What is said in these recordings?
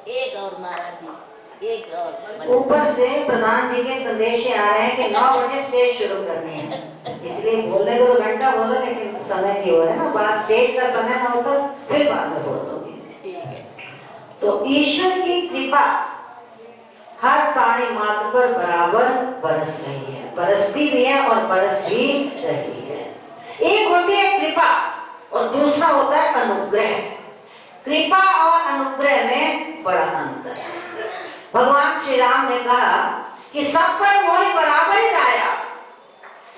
एक और महाराज जी, एक और ऊपर से प्रधान जी के संदेश आ रहे हैं कि 9 बजे स्टेज शुरू करनी है, इसलिए बोलने को तो घंटा बोलो, लेकिन समय की हो है ना, बात स्टेज का समय ना होता फिर बाद में बोल दोगे। तो ईश्वर की कृपा हर प्राणी मात्र पर बराबर बरस रही है, बरसती भी है और बरस भी रही है। एक होती है कृपा और दूसरा होता है अनुग्रह। कृपा और अनुग्रह में बड़ा अंतर है। भगवान श्री राम ने कहा कि सब पर वही बराबर ही दया,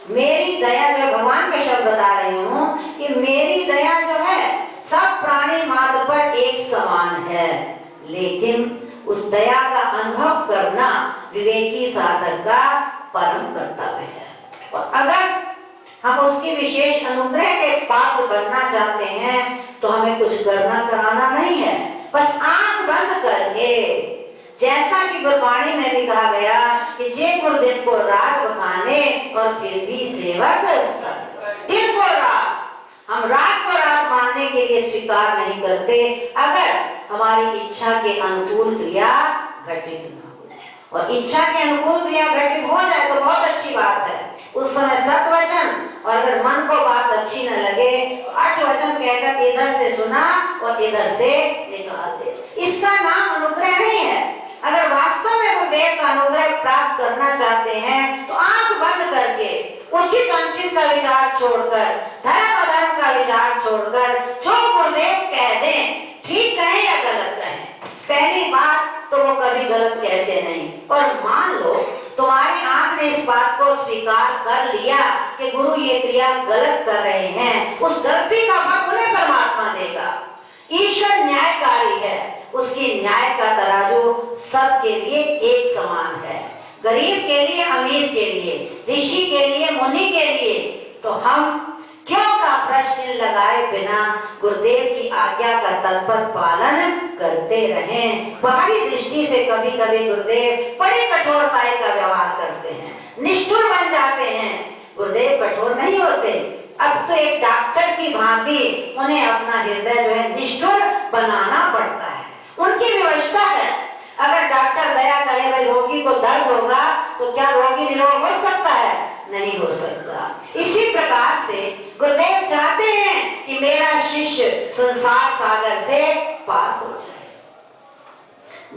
मेरी दया, जो भगवान के शब्द बता रही हूँ कि मेरी दया जो है सब प्राणी मात्र पर एक समान है, लेकिन उस दया का अनुभव करना विवेकी साधक का परम कर्तव्य है। और अगर हम उसकी विशेष अनुग्रह के पात्र बनना चाहते हैं तो हमें कुछ करना कराना नहीं है, बस आंख बंद करके, जैसा कि गुरबाणी में भी कहा गया कि जे गुरुदेव को राग बखाने और फिर भी सेवक सब। दिन को राग, हम राग को राग मानने के लिए स्वीकार नहीं करते अगर हमारी इच्छा के अनुकूल क्रिया घटित न हो। और इच्छा के अनुकूल क्रिया घटित हो जाए तो बहुत अच्छी बात है, उस समय सत्वचन, और अगर मन को बात अच्छी न लगे तो अठवचन कहकर इधर से सुना और इधर से निकाल दे। इसका नाम अनुग्रह नहीं है। अगर वास्तव में गुरुदेव का अनुग्रह प्राप्त करना चाहते हैं तो आंख बंद करके उचित अनुचित का विचार छोड़कर, धर्म अधर्म का विचार छोड़कर, जो गुरुदेव कह दें, ठीक कहें या गलत कहें, पहली बात तो वो कभी गलत कहते नहीं। और मान लो तुम्हारी आंख ने इस बात को स्वीकार कर लिया कि गुरु ये क्रिया गलत कर रहे हैं, उस गलती का फल उन्हें परमात्मा देगा। ईश्वर न्यायकारी है, उसकी न्याय का तराजू सबके लिए एक समान है, गरीब के लिए, अमीर के लिए, ऋषि के लिए, मुनि के लिए। तो हम क्यों का प्रश्न लगाए बिना गुरुदेव की आज्ञा का तत्पर पालन करते रहें। बाहरी दृष्टि से कभी कभी गुरुदेव बड़ी कठोरताई का व्यवहार करते हैं, निष्ठुर बन जाते हैं। गुरुदेव कठोर नहीं होते। अब तो एक डॉक्टर की भांति उन्हें अपना हृदय जो है निष्ठुर बनाना पड़ता है, उनकी व्यवस्था है। अगर डॉक्टर दया करे भाई रोगी को दर्द होगा तो क्या रोगी निरोग हो सकता है? नहीं हो सकता। इसी प्रकार से गुरुदेव चाहते हैं कि मेरा शिष्य संसार सागर से पार हो जाए।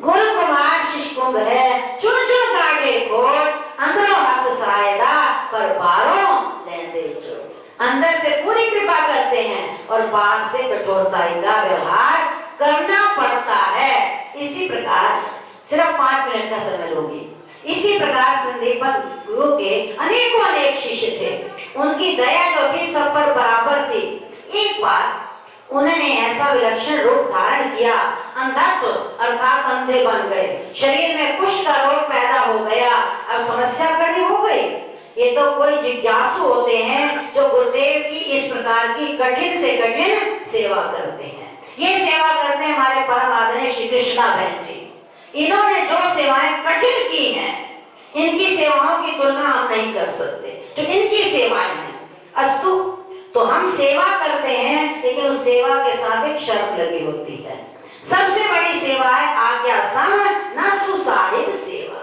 गुरु कुमार शिष्य कुंभ है, चुन चुन काटे कोट, अंदरों हाथ सायदा पर बारों लेंदे जो। अंदर से पूरी कृपा करते हैं और बाहर से कठोरताई का व्यवहार करना पड़ता है। इसी प्रकार सिर्फ 5 मिनट का समय लोगी। इसी प्रकार संदीपन गुरु के अनेकों अनेक शिष्य थे, उनकी दया जो थी सब पर बराबर थी। एक बार उन्होंने ऐसा विलक्षण रूप धारण किया, अंधत्व अर्थात अंधे बन गए, शरीर में कुष्ठ का रोग पैदा हो गया। अब समस्या खड़ी हो गई। ये तो कोई जिज्ञासु होते हैं जो गुरुदेव की इस प्रकार की कठिन से कठिन सेवा करते हैं। ये सेवा करते हैं हमारे परम आदरणीय श्री कृष्णा बहन जी। इन्होंने जो सेवाएं कठिन की हैं, इनकी सेवाओं की तुलना हम नहीं कर सकते जो इनकी सेवाएं हैं। अस्तु, तो हम सेवा करते हैं, लेकिन उस सेवा के साथ एक शर्त लगी होती है। सबसे बड़ी सेवा है आज्ञा सम न सुसाहिब सेवा।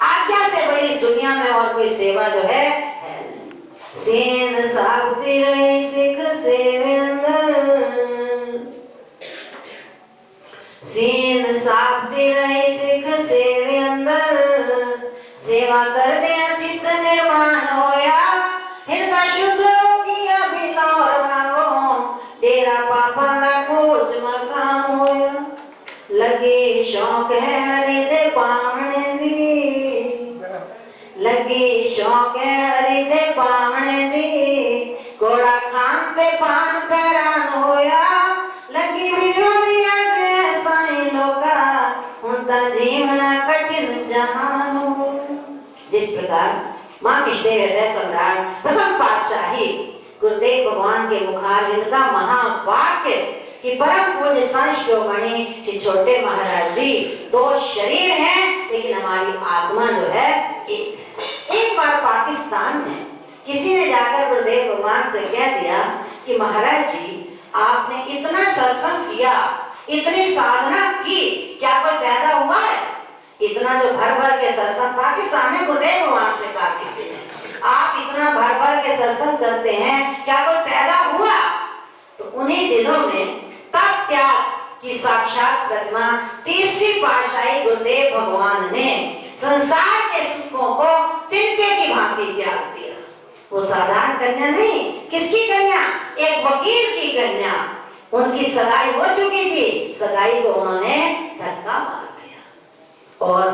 आज्ञा से बड़ी इस दुनिया में और कोई सेवा जो है नहीं। सेन साबती रहे सिख सेवे अंदर, सीन साबती रहे सिख सेवे अंदर, सेवा कर दे चित्त निर्माण होया, हृदय शुद्ध होगी अभी लौर मांगो, तेरा पापा ना खोज मकाम होया। लगे शौक है हृदय पावने दी, लगी शौक है हृदय पावने दी, घोड़ा खान पे पान पैरान होया, लगी बिलोनिया के साईं लोका, उनका जीवना कठिन जहान हो। जिस प्रकार मां विष्णु हृदय सम्राट प्रथम पातशाही गुरुदेव भगवान के मुखारविंद का महावाक्य कि परम पूज्य संत शिरोमणि श्री छोटे महाराज जी, 2 शरीर हैं लेकिन हमारी आत्मा जो है एक बार पाकिस्तान में किसी ने जाकर गुरुदेव भगवान से कह दिया कि महाराज जी, आपने इतना सत्संग किया, इतनी साधना की, क्या कोई पैदा इतना जो भर भर के सत्संग, पाकिस्तान में गुरुदेव भगवान से कहा किसी ने, आप इतना भर भर के सत्संग करते हैं, क्या कोई पैदा हुआ? तो उन्हीं दिनों में तप त्याग की साक्षात प्रतिमा तीसरी पातशाही गुरुदेव भगवान ने संसार के सुखों को तिनके की भांति त्याग दिया। वो साधारण कन्या नहीं, किसकी कन्या? एक वकील की कन्या। उनकी सगाई हो चुकी थी, सगाई को उन्होंने धक्का मार दिया। और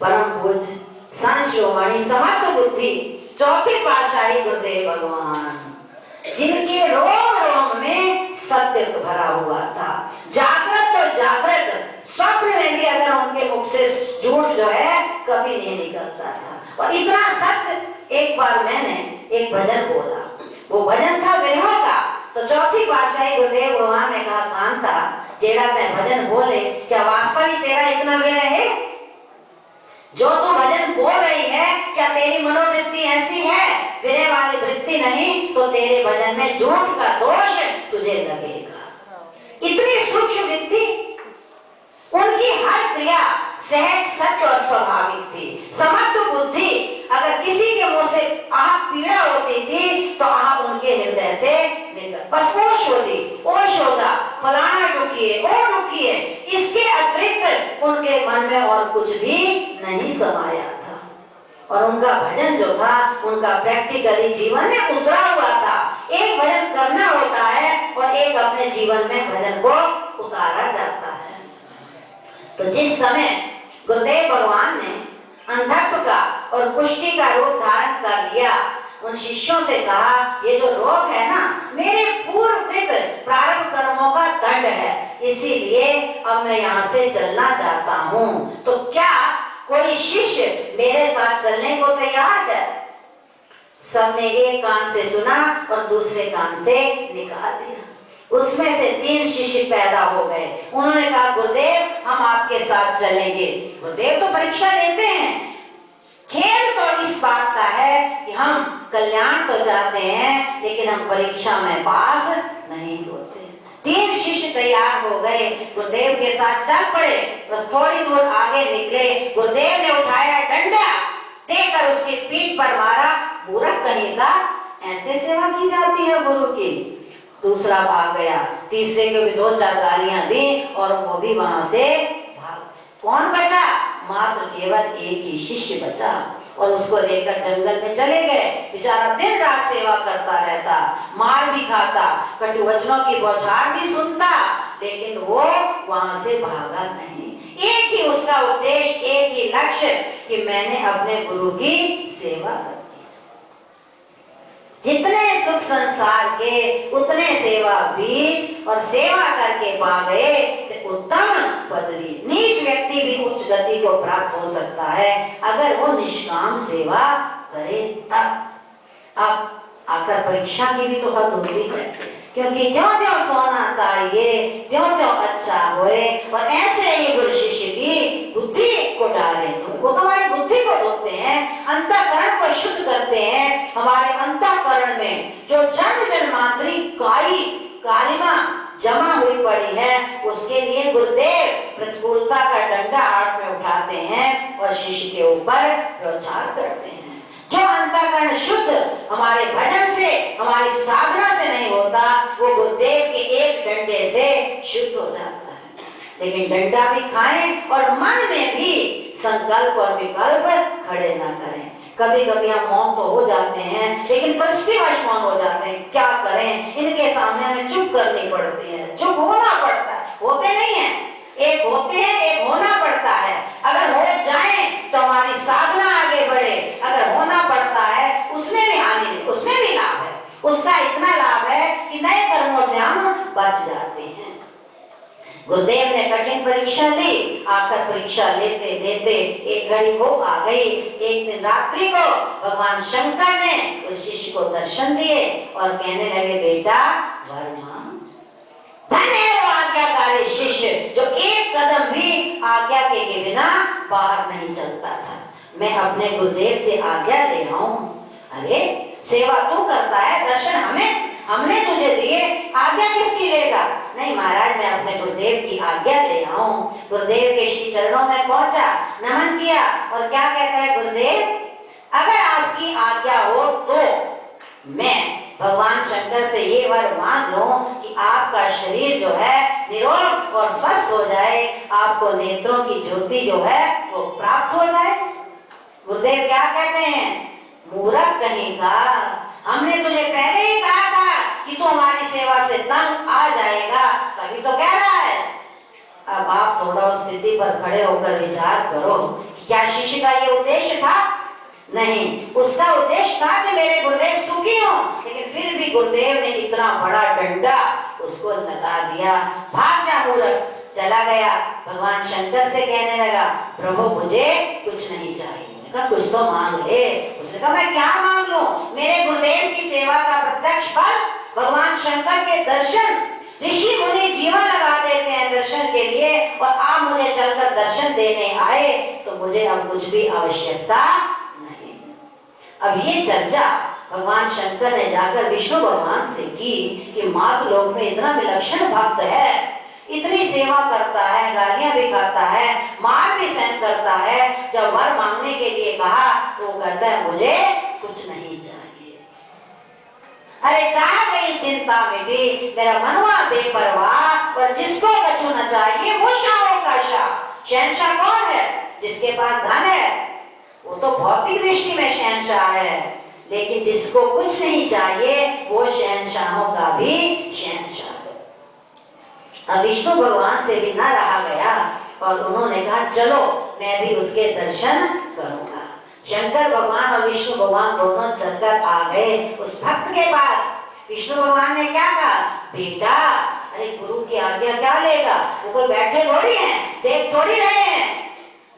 परम पूज्य संत शिरोमणि समर्थ बुद्धि चौथी पातशाही गुरुदेव भगवान, जिनके रोम रोम में सत्य भरा हुआ था, जागृत और जागृत स्वप्न में भी अगर उनके मुख से झूठ जो है कभी नहीं निकलता था। और इतना सत्य, एक बार मैंने एक भजन बोला, वो भजन था विरह का। तो चौथी पातशाही गुरुदेव भगवान ने कहा, कांता जेड़ा ते भजन बोले, क्या वास्तविक तेरा इतना विरह है? जो तू भजन बोल रही है, क्या तेरी मनोवृत्ति ऐसी है, विरह वाली वृत्ति नहीं, तो तेरे भजन में झूठ का दोष तुझे लगेगा। इतनी सूक्ष्म वृत्ति, उनकी हर क्रिया सहज सत्य और स्वाभाविक थी। समर्थ बुद्धि, अगर किसी के मुंह से आह पीड़ा होती थी तो आह उनके हृदय से निकल, बस ओश होती, ओश होता, फलाना दुखी है, वो दुखी है, इसके अतिरिक्त उनके मन में और कुछ भी नहीं समाया था। और उनका भजन जो था, उनका प्रैक्टिकली जीवन में उतरा हुआ था। एक भजन करना होता है और एक अपने जीवन में भजन को उतारा जाता है। तो जिस समय गुरुदेव भगवान ने अंधत्व का और कुष्ठी का रूप धारण कर लिया, उन शिष्यों से कहा, ये जो रोग है ना, मेरे पूर्वकृत प्रारब्ध कर्मों का दंड है, इसीलिए अब मैं यहाँ से चलना चाहता हूँ। तो क्या कोई शिष्य मेरे साथ चलने को तैयार है? सबने एक कान से सुना और दूसरे कान से निकाल दिया। उसमें से 3 शिष्य पैदा हो गए। उन्होंने कहा, गुरुदेव हम आपके साथ चलेंगे। गुरुदेव तो परीक्षा लेते हैं। खेल तो इस बात का है कि हम कल्याण तो चाहते हैं, लेकिन हम परीक्षा में पास नहीं होते। 3 शिष्य तैयार हो गए, गुरुदेव के साथ चल पड़े। बस थोड़ी दूर आगे निकले, गुरुदेव ने उठाया डंडा, देकर उसकी पीठ पर मारा। मूर्ख कहेगा, ऐसे सेवा की जाती है गुरु की? दूसरा भाग गया, तीसरे को भी 2-4 गालियां दी और वो भी वहां से भाग। कौन बचा? मात्र केवल एक ही शिष्य बचा और उसको लेकर जंगल में चले गए। बेचारा दिन रात सेवा करता रहता, मार भी खाता, कटु वचनों की बौछार भी सुनता, लेकिन वो वहां से भागा नहीं। एक ही उसका उद्देश्य, एक ही लक्ष्य कि मैंने अपने गुरु की सेवा करनी। जितने सुख संसार के उतने सेवा बीज, और सेवा करके पा गए तो उत्तम पदवी। नीच व्यक्ति भी उच्च गति को प्राप्त हो सकता है अगर वो निष्काम सेवा करे तब। अब आकर परीक्षा की भी तो हद होती है, क्योंकि ज्यों ज्यों सोना ताइये त्यों त्यों अच्छा होए, और ऐसे ही गुरु शिष्य की बुद्धि को डाले। वो तो हमारी बुद्धि को धोते हैं, अंतःकरण को शुद्ध करते हैं। हमारे अंतःकरण में जो जन्म जन्मांतरी कालिमा जमा हुई पड़ी है, उसके लिए गुरुदेव प्रतिकूलता का डंडा हाथ में उठाते हैं और शिष्य के ऊपर प्रचार करते हैं। जो अंतःकरण शुद्ध हमारे भजन से, हमारी साधना से नहीं होता, वो गुरुदेव के एक डंडे से शुद्ध हो जाता है। लेकिन डंडा भी खाएं और मन में भी संकल्प और विकल्प खड़े ना करें। कभी कभी हम मौन तो हो जाते हैं, लेकिन परिस्थितिवश मौन हो जाते हैं। क्या करें, इनके सामने हमें चुप करनी पड़ती है, चुप होना पड़ता है। होते नहीं है, एक होते हैं, एक होना पड़ता है। अगर हो जाए तो हमारी साधना आगे बढ़े, अगर होना पड़ता है उसमें भी हानि नहीं, उसमें भी लाभ है। उसका इतना लाभ है कि नए कर्मों से हम बच जाते हैं। गुरुदेव ने कठिन परीक्षा ली, आकर परीक्षा लेते लेते एक घड़ी वो आ गई। एक दिन रात्रि को भगवान शंकर ने उस शिष्य को दर्शन दिए और कहने लगे, बेटा वर मांग। धन्य है वो आज्ञाकारी शिष्य जो एक कदम भी आज्ञा के बिना बाहर नहीं चलता था। मैं अपने गुरुदेव से आज्ञा ले रहा हूँ। अरे सेवा तू करता है, दर्शन हमने तुझे दिए, आज्ञा किसकी लेगा? नहीं महाराज, मैं अपने गुरुदेव की आज्ञा ले आऊं। गुरुदेव के श्री चरणों में पहुंचा, नमन किया और क्या कहता है गुरुदेव, अगर आपकी आज्ञा हो तो मैं भगवान शंकर से ये वर मांग लूं कि आपका शरीर जो है निरोग और स्वस्थ हो जाए, आपको नेत्रों की ज्योति जो है वो प्राप्त हो जाए। गुरुदेव क्या कहते हैं, मूर्ख कहीं का, हमने तुझे पहले ही कहा था कि तू हमारी सेवा से तंग आ जाएगा, कभी तो कह रहा है। अब आप थोड़ा उस स्थिति पर खड़े होकर विचार करो, क्या शिष्य का ये उद्देश्य था? नहीं, उसका उद्देश्य था कि मेरे गुरुदेव सुखी हो, लेकिन फिर भी गुरुदेव ने इतना बड़ा डंडा उसको लगा दिया। भाग जा मूर्ख, चला गया। भगवान शंकर से कहने लगा, प्रभु मुझे कुछ नहीं चाहिए। कहा कुछ तो मांग ले। उसने कहा मैं क्या मांग लूं, मेरे गुरुदेव की सेवा का प्रत्यक्ष फल, भगवान शंकर के दर्शन। ऋषि मुनि जीवन लगा देते हैं दर्शन के लिए, और आप मुझे चलकर दर्शन देने आए, तो मुझे अब कुछ भी आवश्यकता नहीं। अब ये चर्चा भगवान शंकर ने जाकर विष्णु भगवान से की कि मातृलोक में इतना विलक्षण भक्त है, इतनी सेवा करता है, गालियां भी खाता है, मार भी सहन करता है। जब वर मांगने के लिए कहा तो वो कहता है मुझे कुछ नहीं चाहिए। अरे चाह गई चिंता मिटी, मेरा मनवा बेपरवाह, और जिसको कछु न चाहिए वो शाहों का शाह। शहंशाह कौन है? जिसके पास धन है, वो तो भौतिक दृष्टि में शहंशाह है, लेकिन जिसको कुछ नहीं चाहिए वो शहंशाहों का भी शहंशाह। अब विष्णु भगवान से भी न रहा गया और उन्होंने कहा चलो मैं भी उसके दर्शन करूंगा। शंकर भगवान और विष्णु भगवान दोनों चलकर आ गए उस भक्त के पास। विष्णु भगवान ने क्या कहा, बेटा अरे गुरु की आज्ञा क्या लेगा, वो कोई बैठे थोड़ी हैं, देख थोड़ी रहे हैं,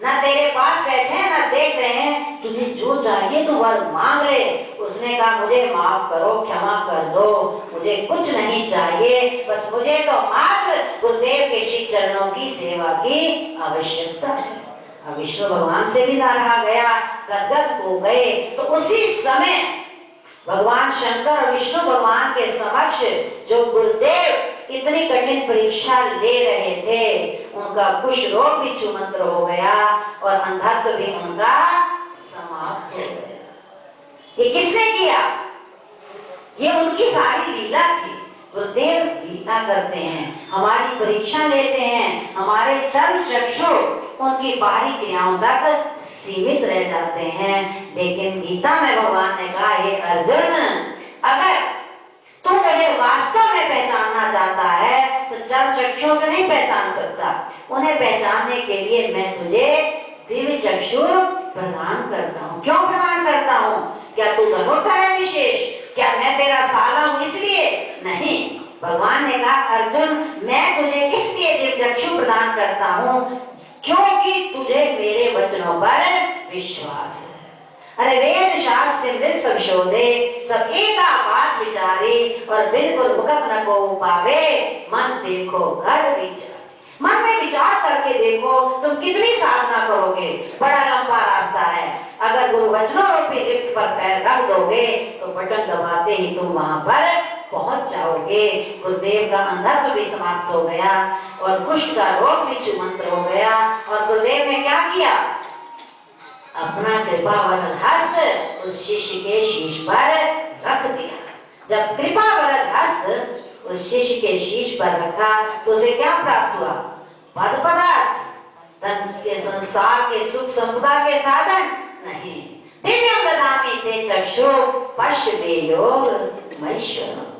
ना तेरे पास बैठे हैं ना देख रहे हैं, तुझे जो चाहिए तू वर मांग ले। उसने कहा मुझे माफ करो, क्षमा कर दो, मुझे कुछ नहीं चाहिए, बस मुझे तो मात्र गुरुदेव के श्री चरणों की सेवा की आवश्यकता है। अब विष्णु भगवान से भी ना रहा गया, गदगद हो गए। तो उसी समय भगवान शंकर और विष्णु भगवान के समक्ष जो गुरुदेव इतनी कठिन परीक्षा ले रहे थे, उनका कुष्ठ रोग भी छूमंत्र हो गया और अंधत्व भी उनका समाप्त हो गया। ये किसने किया? ये उनकी सारी लीला थी। गुरुदेव लीला करते हैं, हमारी परीक्षा लेते हैं, हमारे चर्म चक्षु उनकी बाहरी क्रियाओं तक सीमित रह जाते हैं। लेकिन गीता में भगवान ने कहा, हे अर्जुन, अगर तू मुझे वास्तव में पहचानना चाहता है तो चर्म चक्षुओं से नहीं पहचान सकता। उन्हें पहचानने के लिए मैं तुझे दिव्य चक्षु प्रदान करता हूँ। क्यों प्रदान करता हूँ? क्या तू धनोता है विशेष? क्या मैं तेरा साला हूँ इसलिए? नहीं, भगवान ने कहा अर्जुन मैं तुझे किस लिए दिव्य चक्षु प्रदान करता हूँ? क्योंकि तुझे मेरे वचनों पर विश्वास है। अरे वेद शास्त्र सब शोधे, सब एका बात विचारी, और बिल्कुल मुकत न को पावे, मन देखो घर विचार। मन में विचार करके देखो तुम कितनी साधना करोगे, बड़ा लंबा रास्ता है। अगर गुरु वचनों रूपी लिफ्ट पर पैर रख दोगे तो बटन दबाते ही तुम वहां पर पहुंच जाओगे। गुरुदेव का अंधत्व भी समाप्त हो गया और कुष्ठ का रोग भी छूमंत्र हो गया। और गुरुदेव ने क्या किया? अपना कृपावरद हस्त उस शिष्य के शीश पर रख दिया। जब कृपावरद हस्त उस शिष्य के शीश पर रखा तो उसे क्या प्राप्त हुआ? पद पदार्थ, धन के संसार के सुख संपदा के साधन नहीं। दिव्यम ददामि ते चक्षु पश्यते योग महेश्वर।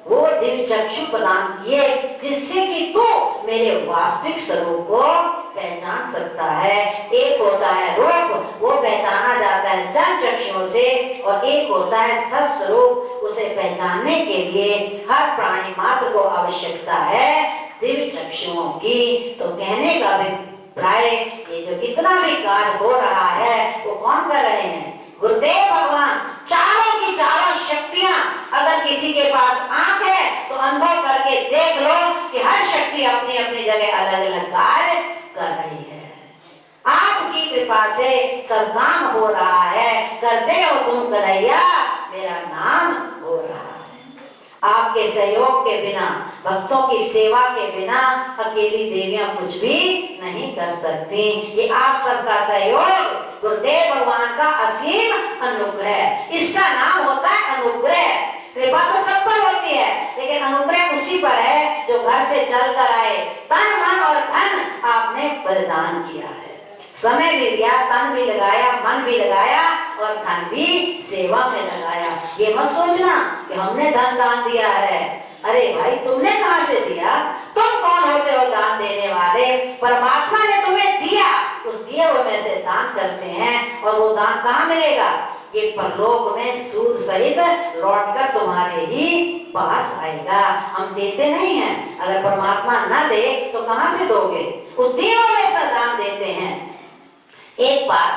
वो दिव्य चक्षु प्रदान किए जिससे कि तू मेरे वास्तविक स्वरूप को पहचान सकता है। एक होता है रूप, वो पहचाना जाता है चर्म चक्षुओं से, और एक होता है सस्वरूप, उसे पहचानने के लिए हर प्राणी मात्र को आवश्यकता है दिव्य चक्षुओं की। तो कहने का अभिप्राय ये जो कितना भी कार्य हो रहा है वो कौन कर रहे हैं? गुरुदेव भगवान। चारों की चारों शक्तियां, अगर किसी के पास आंख है तो अनुभव करके देख लो कि हर शक्ति अपनी अपनी जगह अलग अलग कार्य कर रही है। आपकी कृपा से सब काम हो रहा है, करते हो तुम कन्हैया, मेरा नाम हो रहा है। आपके सहयोग के बिना भक्तों की सेवा के बिना अकेली देवियां कुछ भी नहीं कर सकती। ये आप सबका सहयोग, गुरुदेव भगवान का असीम अनुग्रह, इसका नाम होता है अनुग्रह। कृपा तो सब पर होती है, लेकिन अनुग्रह उसी पर है जो घर से चल कर आए। तन मन और धन आपने बलिदान किया है, समय भी दिया, तन भी लगाया, मन भी लगाया और धन भी सेवा में लगाया। ये मत सोचना कि हमने धन दान दिया है। अरे भाई, तुमने कहां से दिया? तुम कौन होते हो दान देने वाले? परमात्मा ने तुम्हें दिया, उस दिए हुए में से दान करते हैं। और वो दान कहाँ मिलेगा? ये परलोक में सूद सहित लौटकर तुम्हारे ही पास आएगा। हम देते नहीं हैं, अगर परमात्मा न दे तो कहां से दोगे? उस दिए हुए से दान देते हैं। एक बार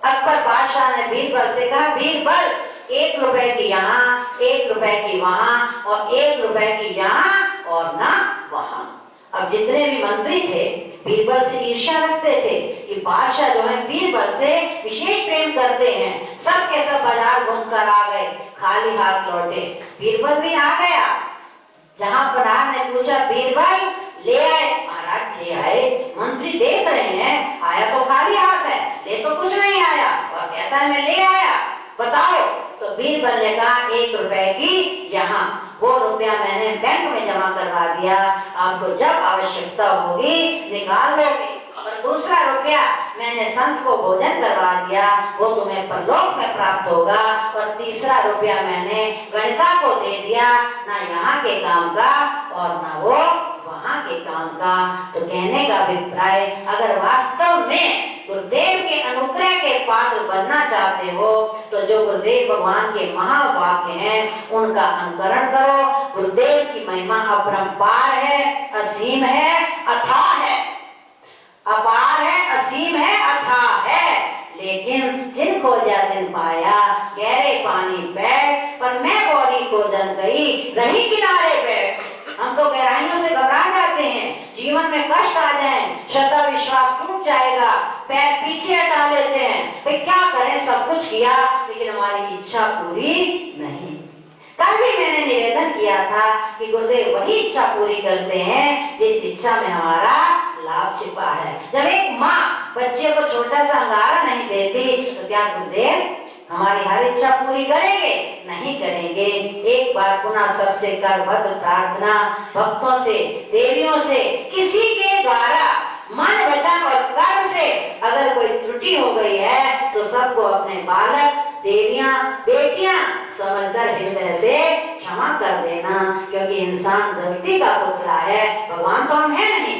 अकबर बादशाह ने बीरबल से कहा, बीरबल 1 रुपए की यहाँ, 1 रुपए की वहां और 1 रुपए की यहाँ और ना वहां। अब जितने भी मंत्री थे बीरबल से ईर्ष्या रखते थे कि बादशाह जो है बीरबल से विशेष प्रेम करते हैं। सब के सब बाजार घूम कर आ गए, खाली हाथ लौटे। बीरबल भी आ गया। जहां प्रधान ने पूछा, बीरबल ले आए? महाराज ले आए। मंत्री देख रहे हैं, आया तो खाली हाथ है, ले तो कुछ नहीं आया, और कहता है मैं ले आया, बताओ। तो बीरबल ने कहा, 1 रुपए की यहाँ, वो रुपया मैंने बैंक में जमा करवा दिया, आपको जब आवश्यकता होगी निकाल लोगे। और दूसरा रुपया मैंने संत को भोजन करवा दिया, वो तुम्हें परलोक में प्राप्त होगा। और तीसरा रुपया मैंने गणिका को दे दिया, ना यहाँ के काम का और ना वो वहाँ के काम का। तो कहने का अभिप्राय, अगर वास्तव में गुरुदेव के अनुग्रह के पात्र बनना चाहते हो तो जो गुरुदेव भगवान के महावाक्य हैं उनका अनुकरण करो। गुरुदेव की महिमा अपरंपार है, असीम है, अथाह है। अपार है, असीम है, अथाह है। लेकिन जिन खोजा तिन पाया, गहरे पानी बैठ, पर मैं गौरी को जन गई, रही किनारे बैठ। हम तो गहराइयों से घबरा जाते हैं, जीवन में कष्ट आ जाए, श्रद्धा विश्वास टूट जाएगा, पैर पीछे हटा लेते हैं। भाई क्या करें, सब कुछ किया लेकिन हमारी इच्छा पूरी नहीं। कल भी मैंने निवेदन किया था कि गुरुदेव वही इच्छा पूरी करते हैं जिस इच्छा में हमारा लाभ छिपा है। जब एक माँ बच्चे को छोटा सा अंगारा नहीं देती तो क्या गुरुदेव हमारी हर इच्छा पूरी करेंगे? नहीं करेंगे। एक बार पुनः सबसे करबद्ध प्रार्थना, भक्तों से, देवियों से, किसी के द्वारा मन, वचन और कर्म से अगर कोई त्रुटि हो गई है तो सबको अपने बालक, देवियां, बेटियां समझकर हृदय से क्षमा कर देना, क्योंकि इंसान गलती का पुतला है, भगवान तो हम है नहीं।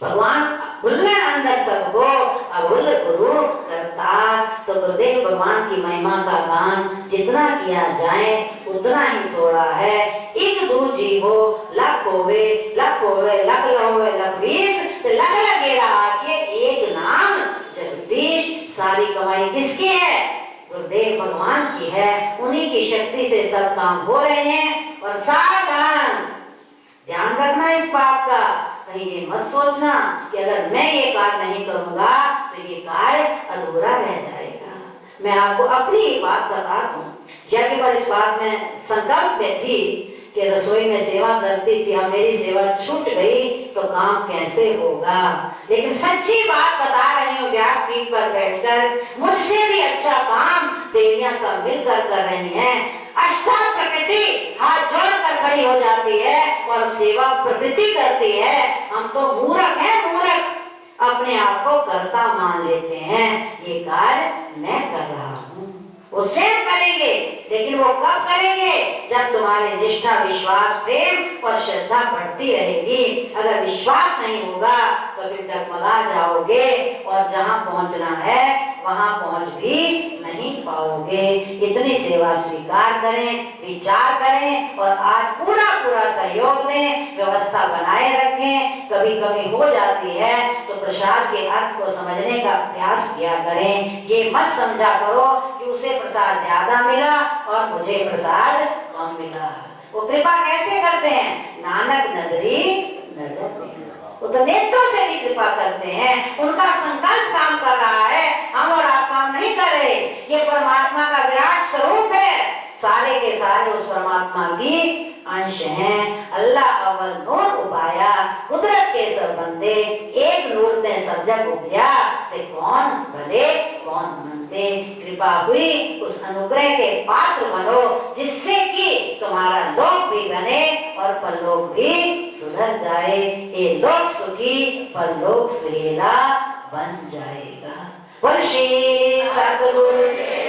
भगवान भूलने अंदर सबको अभूल गुरु करता। तो गुरुदेव भगवान की महिमा का गान जितना किया जाए उतना ही थोड़ा है। एक दू जीवो लख होवे, लख होवे, लख लहोवे, लख 20, लख लगे रहा के एक नाम जगदीश। सारी कमाई किसकी है? गुरुदेव भगवान की है। उन्हीं की शक्ति से सब काम हो रहे हैं। और सावधान, ध्यान रखना इस बात का, कहीं ये मत सोचना कि अगर मैं ये कार्य नहीं करूंगा तो ये कार्य अधूरा रह जाएगा। मैं आपको अपनी एक बात बता दूं, यज्ञ पर इस बात में संकल्प में थी कि रसोई में सेवा करती थी, अब मेरी सेवा छूट गई तो काम कैसे होगा। लेकिन सच्ची बात बता रही हूँ, व्यासपीठ पर बैठकर मुझसे भी अच्छा काम देवियां सब मिलकर कर रही हैं। अष्टांग प्रकृति हाथ जोड़कर खड़ी हो जाती है और सेवा प्रकृति करती है। हम तो मूर्ख हैं, मूर्ख अपने आप को कर्ता मान लेते हैं। ये कार्य मैं कर रहा हूँ, वो स्वयं करेंगे, लेकिन वो कब करेंगे? जब तुम्हारी निष्ठा, विश्वास, प्रेम और श्रद्धा बढ़ती रहेगी। अगर विश्वास नहीं होगा तो फिर डगमगा जाओगे और जहाँ पहुँचना है वहाँ पहुँच भी नहीं पाओगे। इतनी सेवा स्वीकार करें, विचार करें और आज पूरा पूरा सहयोग दें, व्यवस्था बनाए रखें। कभी कभी हो जाती है तो प्रसाद के अर्थ को समझने का प्रयास किया करें। ये मत समझा करो कि उसे प्रसाद ज्यादा मिला और मुझे प्रसाद कम मिला। वो कृपा कैसे करते हैं? नानक नदरी नजर, वो तो नेत्रों से भी कृपा करते हैं। उनका संकल्प काम कर रहा है, हम और आप काम नहीं कर रहे। ये परमात्मा का विराट स्वरूप है, सारे के सारे उस परमात्मा की अंश अंश हैं। अल्लाह अवल नूर उपाया, कुदरत के सब बंदे एक नूर ते सब जग उपया, ते कौन भले कौन मंदे। कृपा हुई उस अनुग्रह के पात्र बनो, जिससे कि तुम्हारा लोक भी बने और परलोक भी सुधर जाए। ये लोक सुखी परलोक सुहेला बन जाएगा। बोल श्री सद्गुरु